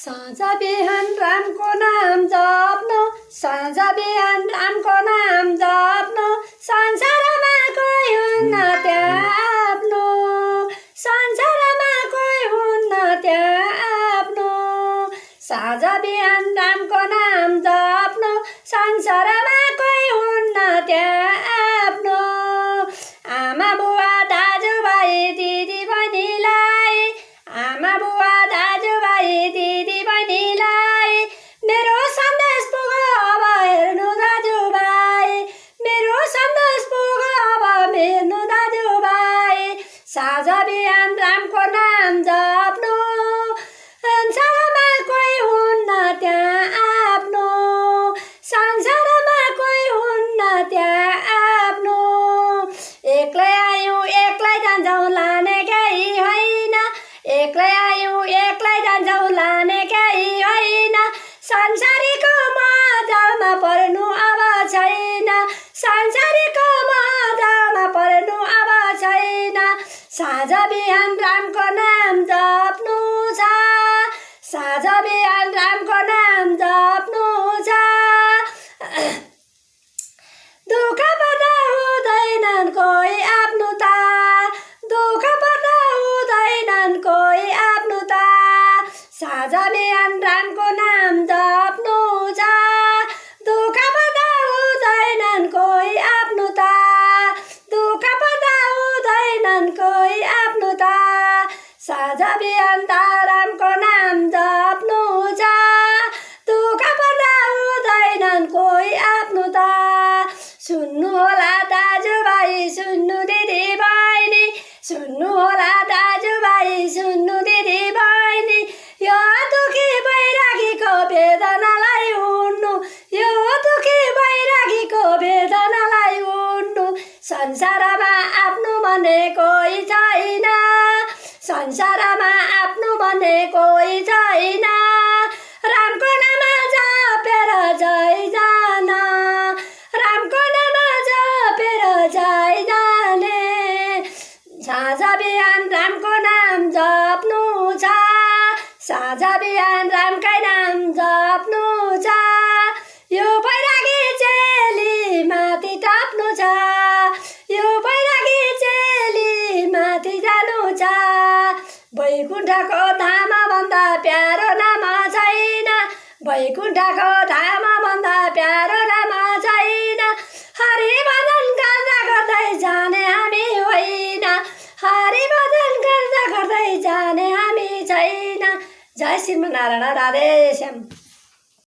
साँझ बिहान रामको नाम जप्नु, साँझ बिहान रामको नाम जप्नु, संसारमा कोही हुन्न त्यहाँ आफ्नो, संसारमा कोही हुन्न त्यहाँ आफ्नो। साँझ बिहान रामको नाम जप्नु, संसारमा कोही हुन्न त्यहाँ आफ्नो। आमा बुवा दाजुभाइ दिदी बहिनीलाई, आमा बुवा दाजुभाइ दिदी बहिनीलाई मेरो सन्देश पुग्यो अब हेर्नु दाजुभाइ, मेरो सन्देश पुग्यो अब हेर्नु दाजुभाइ। साँझ बिहान रामको नाम जप्नु, संसारमा कोही हुन्न त्यहाँ आफ्नो, संसारमा कोही हुन्न त्यहाँ आफ्नो। एक्लै आयौँ एक्लै जान्छौँ लाने केही होइन, एक्लै आयौँ एक्लै जान्छौँ लाने केही होइन। संसारीको मजालमा पर्नु अब छैन, संसारीको मजालमा पर्नु अब छैन। साँझ बिहान रामको नाम जप्नु छ, साँझ बिहान रामको नाम जप्नु छ। दुःख पर्दा हुँदैनन् कोही आफ्नो त, दुःख पर्दा हुँदैनन् कोही आफ्नो त। साँझ बिहान रामको नाम जप्नु छ, दुःख पर्दा हुँदैनन् कोही आफ्नो त, दुःख पर्दा हुँदैनन् कोही आफ्नो त। साँझ बिहान रामको नाम जप्नु छ, दुःख पर्दा हुँदैनन् कोही आफ्नो त। सुन्नु होला दाजुभाइ सुन्नु दिदी बहिनी, सुन्नु होला दाजुभाइ सुन्नु दिदी बहिनी। यो दुखी बैरागीको वेदनालाई उड्नु, यो दुखी बैरागीको वेदनालाई उड्नु। संसारमा आफ्नो भन्ने कोही छैन, संसारमा आफ्नो भन्ने कोही छैन। रामको नाम जपेर जय जान, रामको नाम जपेर जय जाने। साँझ बिहान रामको नाम जप्नु छ, साँझ बिहान रामकै नाम जप्नु छ। यो बैरागी चेली माथि टाप्नु छ, यो बैरागी चेली माथि जानु छ। वैकुण्ठको धाम भन्दा प्यारो नाम छैन, वैकुण्ठको धाम भन्दा प्यारो नाम छैन। हरिभजन गर्दा गर्दै जाने हामी होइन, हरिभजन गर्दा गर्दै जाने हामी छैन। जय श्रीमन्नारायण, राधे श्याम।